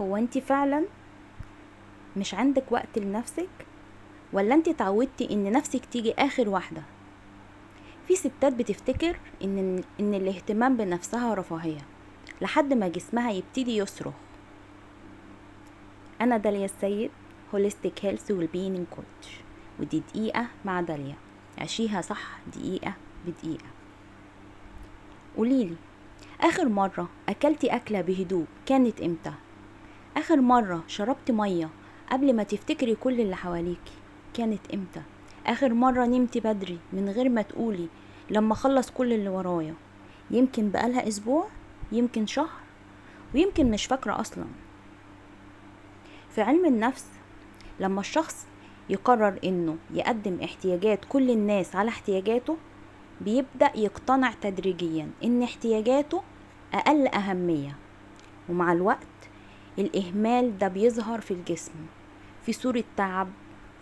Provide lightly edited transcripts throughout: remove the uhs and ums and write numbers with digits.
هو انت فعلا مش عندك وقت لنفسك، ولا انت اتعودتي ان نفسك تيجي اخر واحدة؟ في ستات بتفتكر ان الاهتمام بنفسها رفاهية لحد ما جسمها يبتدي يصرخ. انا داليا السيد، هوليستيك هيلث والبينج كوتش، ودي دقيقة مع داليا، عيشيها صح دقيقة بدقيقة. قوليلي، اخر مرة اكلتي اكلة بهدوء كانت امتى؟ اخر مرة شربتي مية قبل ما تفتكري كل اللي حواليكي كانت امتى؟ اخر مرة نمتي بدري من غير ما تقولي لما اخلص كل اللي ورايا؟ يمكن بقالها اسبوع، يمكن شهر، ويمكن مش فاكرة اصلا. في علم النفس، لما الشخص يقرر انه يقدم احتياجات كل الناس على احتياجاته، بيبدأ يقتنع تدريجيا ان احتياجاته اقل اهمية. ومع الوقت الإهمال ده بيظهر في الجسم في صورة تعب،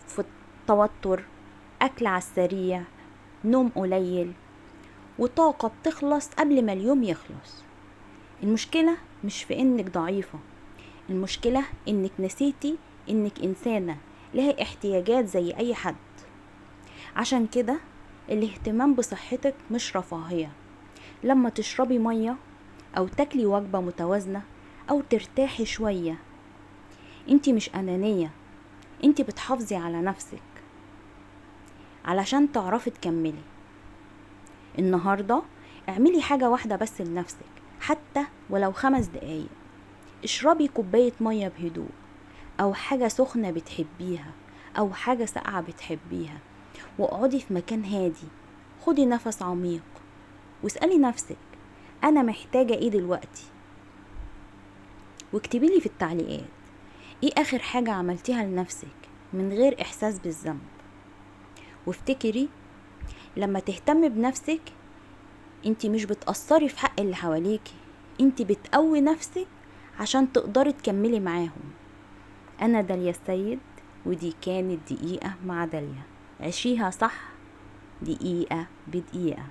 في توتر، أكل على السريع، نوم قليل، وطاقة بتخلص قبل ما اليوم يخلص. المشكلة مش في إنك ضعيفة، المشكلة إنك نسيتي إنك إنسانة لها احتياجات زي أي حد. عشان كده الاهتمام بصحتك مش رفاهية. لما تشربي مية أو تاكلي وجبة متوازنة أو ترتاحي شوية، انتي مش أنانية، انتي بتحافظي على نفسك علشان تعرفي تكملي. النهاردة اعملي حاجة واحدة بس لنفسك، حتى ولو 5 دقايق. اشربي كوباية مية بهدوء، او حاجة سخنة بتحبيها، او حاجة ساقعة بتحبيها، واقعدي في مكان هادي. خدي نفس عميق واسألي نفسك، انا محتاجة ايه دلوقتي؟ واكتبيلي في التعليقات ايه اخر حاجة عملتيها لنفسك من غير احساس بالذنب. وافتكري، لما تهتمي بنفسك انتي مش بتأثري في حق اللي حواليكي، انتي بتقوي نفسك عشان تقدري تكملي معاهم. انا داليا السيد، ودي كانت دقيقة مع داليا، عيشيها صح دقيقة بدقيقة.